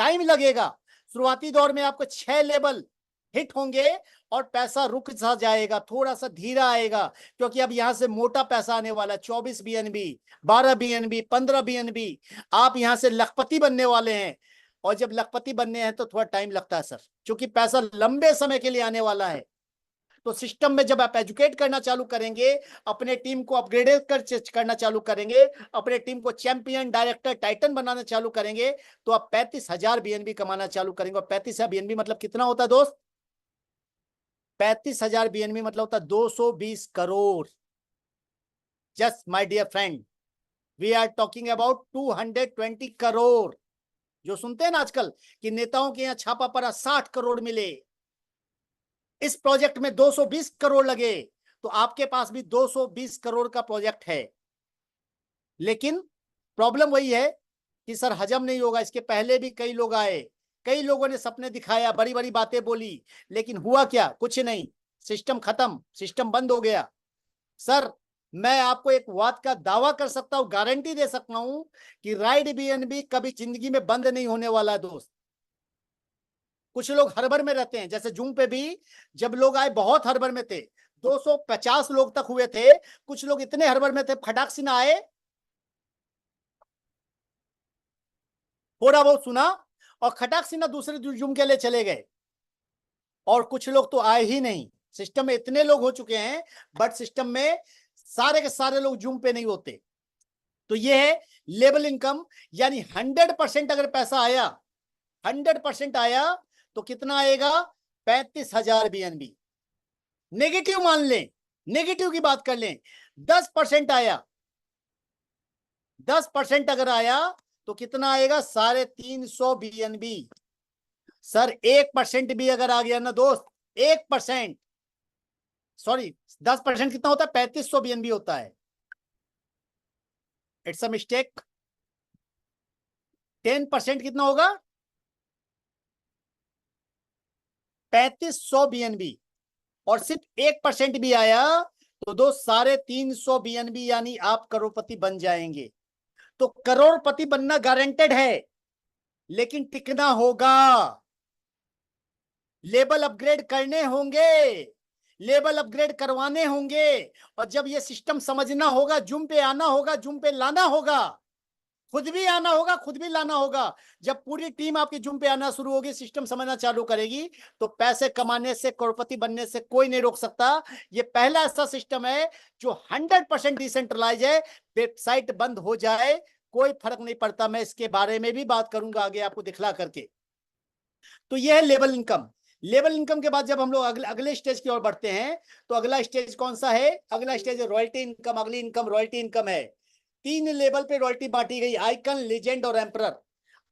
Time लगेगा। शुरुआती दौर में आपको 6 लेवल हिट होंगे और पैसा रुक सा जाएगा, थोड़ा सा धीरा आएगा, क्योंकि अब यहां से मोटा पैसा आने वाला है। 24 बीएनबी, 12 बीएनबी, 15 बीएनबी, आप यहां से लखपति बनने वाले हैं। और जब लखपति बनने हैं तो थोड़ा टाइम लगता है सर, क्योंकि पैसा लंबे समय के लिए आने वाला है। तो सिस्टम में जब आप एजुकेट करना चालू करेंगे, अपने टीम को अपग्रेड करना चालू करेंगे, अपने टीम को चैंपियन, डायरेक्टर, टाइटन बनाना चालू करेंगे, तो आप 35,000 बीएनबी कमाना चालू करेंगे। और 35,000 बीएनबी मतलब कितना होता है दोस्त? 35,000 बीएनबी मतलब होता है 220 crore. Just my dear friend, we are talking about 220 crore. जो सुनते हैं ना आजकल कि नेताओं के यहां छापा पड़ा 60 करोड़ मिले, इस प्रोजेक्ट में 220 करोड़ लगे, तो आपके पास भी 220 करोड़ का प्रोजेक्ट है। लेकिन प्रॉब्लम वही है कि सर हजम नहीं होगा। इसके पहले भी कई लोग आए, कई लोगों ने सपने दिखाया, बड़ी बड़ी बातें बोली, लेकिन हुआ क्या? कुछ नहीं। सिस्टम खत्म, सिस्टम बंद हो गया। सर मैं आपको एक बात का दावा कर सकता हूं, गारंटी दे सकता हूं कि राइड बीएनबी कभी जिंदगी में बंद नहीं होने वाला है दोस्त। कुछ लोग हड़बड़ में रहते हैं, जैसे जूम पे भी जब लोग आए बहुत हड़बड़ में थे, 250 लोग तक हुए थे। कुछ लोग इतने हड़बड़ में थे, फटाक से ना आए, थोड़ा बहुत सुना और खटाक से ना दूसरे जूम के लिए चले गए। और कुछ लोग तो आए ही नहीं। सिस्टम में इतने लोग हो चुके हैं, बट सिस्टम में सारे के सारे लोग जूम पे नहीं होते। तो ये है लेवल इनकम, यानी 100% अगर पैसा आया, 100% आया तो कितना आएगा? 35,000 बीएनबी। नेगेटिव मान लें, नेगेटिव की बात कर लें, 10% आया, 10% अगर आया तो कितना आएगा? 350 बीएनबी। सर 1% भी अगर आ गया ना दोस्त, 1%, सॉरी 10% कितना होता है? 3500 बीएनबी होता है। It's a mistake. 10% कितना होगा? 3500 बीएनबी। और सिर्फ 1% भी आया तो दो 350 बीएनबी, यानी आप करोड़पति बन जाएंगे। तो करोड़पति बनना गारंटेड है, लेकिन टिकना होगा। लेवल अपग्रेड करने होंगे, लेवल अपग्रेड करवाने होंगे। और जब ये सिस्टम समझना होगा, जूम पे आना होगा, जूम पे लाना होगा, खुद भी आना होगा, खुद भी लाना होगा। जब पूरी टीम आपकी जूम पे आना शुरू होगी, सिस्टम समझना चालू करेगी, तो पैसे कमाने से, करोड़पति बनने से कोई नहीं रोक सकता। ये पहला ऐसा सिस्टम है जो 100% डिसेंट्रलाइज है। वेबसाइट बंद हो जाए कोई फर्क नहीं पड़ता। मैं इसके बारे में भी बात करूंगा आगे आपको दिखला करके। तो यह है लेवल इनकम। लेवल इनकम के बाद जब हम लोग अगले स्टेज की ओर बढ़ते हैं, तो अगला स्टेज कौन सा है? अगला स्टेज रॉयल्टी इनकम। अगली इनकम रॉयल्टी इनकम है। 3 लेवल पे रॉयल्टी बांटी गई, आइकन, लीजेंड और एम्परर।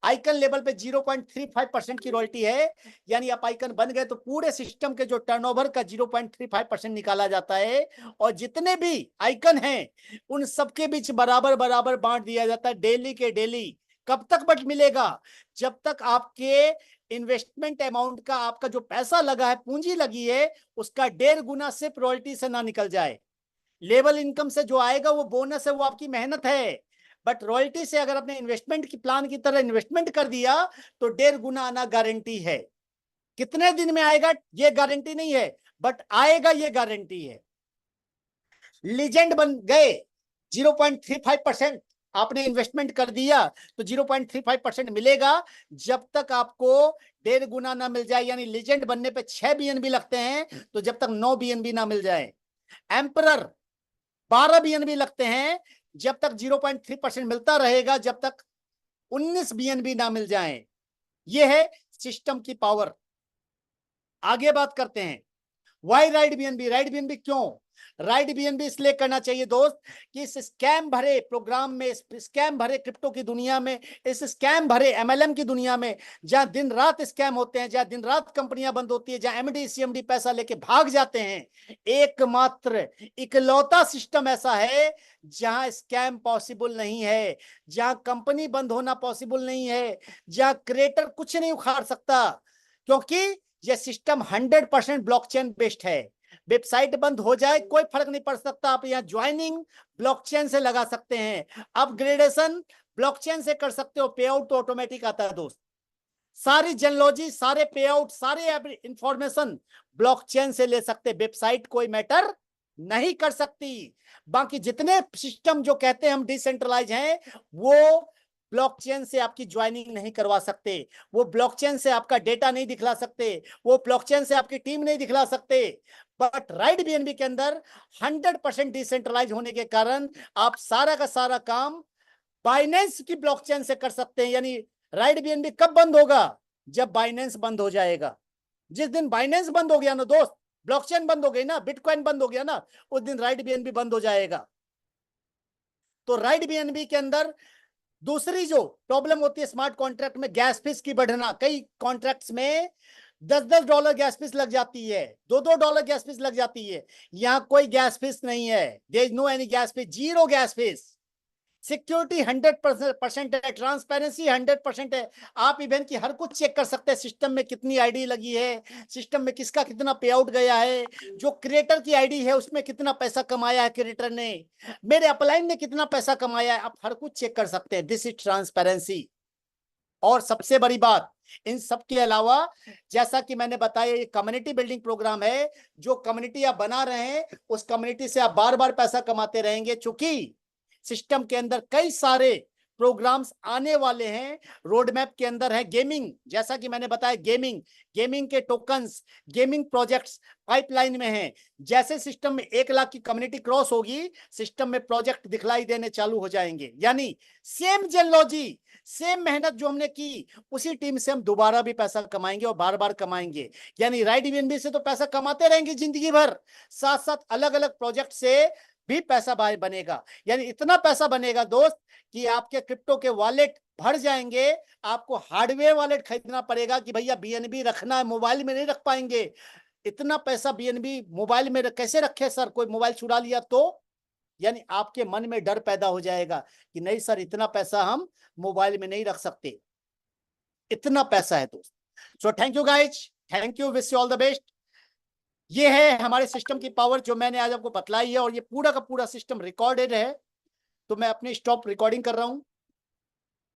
आइकन लेवल पे 0.35% की रॉयल्टी है, यानी आप आइकन बन गए तो पूरे सिस्टम के जो टर्नओवर का 0.35% निकाला जाता है। और जितने भी आइकन हैं उन सबके बीच बराबर बराबर बांट दिया जाता है, डेली के डेली। कब तक बट मिलेगा? जब तक आपके इन्वेस्टमेंट अमाउंट का, आपका जो पैसा लगा है, पूंजी लगी है, उसका 1.5 गुना सिर्फ रॉयल्टी से ना निकल जाए। लेवल इनकम से जो आएगा वो बोनस है, वो आपकी मेहनत है। बट रॉयल्टी से अगर अपने इन्वेस्टमेंट की प्लान की तरह इन्वेस्टमेंट कर दिया तो 1.5 गुना आना गारंटी है। कितने दिन में आएगा ये गारंटी नहीं है, बट आएगा ये गारंटी है। लीजेंड बन गए, 0.35% आपने इन्वेस्टमेंट कर दिया तो 0.35% मिलेगा, जब तक आपको 1.5 गुना ना मिल जाए। यानी लीजेंड बनने पे 6 बीएनबी लगते हैं, तो जब तक 9 बीएनबी ना मिल जाए। एम्परर 12 बीएनबी लगते हैं, जब तक 0.3% मिलता रहेगा, जब तक 19 बीएनबी ना मिल जाए। यह है सिस्टम की पावर। आगे बात करते हैं why ride BNB. Ride BNB क्यों? राइड बीएनबी इसलिए करना चाहिए दोस्त कि इस स्कैम भरे प्रोग्राम में, इस स्कैम भरे क्रिप्टो की दुनिया में, इस स्कैम भरे एमएलएम की दुनिया में, जहां दिन रात स्कैम होते हैं, जहां दिन रात कंपनियां बंद होती है, जहां एमडी सीएमडी पैसा लेके भाग जाते हैं, एकमात्र इकलौता सिस्टम ऐसा है जहां स्कैम पॉसिबल नहीं है, जहां कंपनी बंद होना पॉसिबल नहीं है, जहां क्रिएटर कुछ नहीं उखाड़ सकता, क्योंकि यह सिस्टम 100% ब्लॉकचेन बेस्ड है। वेबसाइट बंद हो जाए कोई फर्क नहीं पड़ सकता, आप यहां ज्वाइनिंग ब्लॉकचेन से लगा सकते हैं, अपग्रेडेशन ब्लॉकचेन से कर सकते हो, पे आउट तो ऑटोमेटिक आता है दोस्त। सारी जेनोलॉजी, सारे पे आउट, सारे इंफॉर्मेशन ब्लॉकचेन से ले सकते, वेबसाइट कोई मैटर नहीं कर सकती। बाकी जितने सिस्टम जो कहते हैं हम डिसेंट्रलाइज हैं, वो ब्लॉकचेन से आपकी ज्वाइनिंग नहीं करवा सकते, वो ब्लॉकचेन से आपका डेटा नहीं दिखला सकते, वो ब्लॉकचेन से आपकी टीम नहीं दिखला सकते। बट राइट बीएनबी के अंदर 100% डिसेंट्रलाइज होने के कारण आप सारा का सारा काम बाइनेंस की ब्लॉकचेन से कर सकते हैं। यानी राइट बीएनबी कब बंद होगा? जब बाइनेंस बंद हो जाएगा। जिस दिन बाइनेंस बंद हो गया ना दोस्त, ब्लॉकचेन बंद हो गई ना, बिटकॉइन बंद हो गया ना, उस दिन राइट बीएनबी बंद हो जाएगा। तो राइट बीएनबी के अंदर दूसरी जो प्रॉब्लम होती है स्मार्ट कॉन्ट्रैक्ट में, गैस फीस की बढ़ना। कई कॉन्ट्रैक्ट्स में $10 गैस फीस लग जाती है, $2 गैस फीस लग जाती है। यहां कोई गैस फीस नहीं है, there is no any gas fees, zero gas fees. Security 100% है, ट्रांसपेरेंसी 100% है। आप इवेंट की हर कुछ चेक कर सकते हैं, सिस्टम में कितनी आईडी लगी है, सिस्टम में किसका कितना पे आउट गया है, जो क्रिएटर की आईडी है उसमें कितना पैसा कमाया है क्रिएटर ने, मेरे अपलाइन ने कितना पैसा कमाया है, आप हर कुछ चेक कर सकते हैं। This is transparency. और सबसे बड़ी बात, इन सब के अलावा जैसा कि मैंने बताया, ये कम्युनिटी बिल्डिंग प्रोग्राम है। जो कम्युनिटी आप बना रहे हैं, उस कम्युनिटी से आप बार बार पैसा कमाते रहेंगे। चूंकि सिस्टम के अंदर कई सारे प्रोग्राम्स आने वाले हैं, रोड मैप के अंदर है गेमिंग, जैसा कि मैंने बताया गेमिंग के टोकन्स, गेमिंग प्रोजेक्ट्स पाइपलाइन में हैं। जैसे सिस्टम में 1 लाख की कम्युनिटी क्रॉस होगी, सिस्टम में प्रोजेक्ट दिखलाई देने चालू हो जाएंगे। यानी सेम जेनोलॉजी, सेम मेहनत जो हमने की, उसी टीम से हम दोबारा भी पैसा कमाएंगे और बार बार कमाएंगे। यानी राइट बीएनबी से तो पैसा कमाते रहेंगे जिंदगी भर, साथ साथ अलग अलग प्रोजेक्ट से भी पैसा बनेगा। यानी इतना पैसा बनेगा दोस्त कि आपके क्रिप्टो के वॉलेट भर जाएंगे। आपको हार्डवेयर वॉलेट खरीदना पड़ेगा कि भैया बीएनबी रखना है, मोबाइल में नहीं रख पाएंगे। इतना पैसा बीएनबी मोबाइल में कैसे रखे सर, कोई मोबाइल चुरा लिया तो? यानी आपके मन में डर पैदा हो जाएगा कि नहीं सर, इतना पैसा हम मोबाइल में नहीं रख सकते, इतना पैसा है दोस्त। So thank you guys, thank you, wish you all the best. ये है हमारे सिस्टम की पावर जो मैंने आज आपको बतलाई है, और ये पूरा का पूरा सिस्टम रिकॉर्डेड है। तो मैं अपनी स्टॉप रिकॉर्डिंग कर रहा हूं।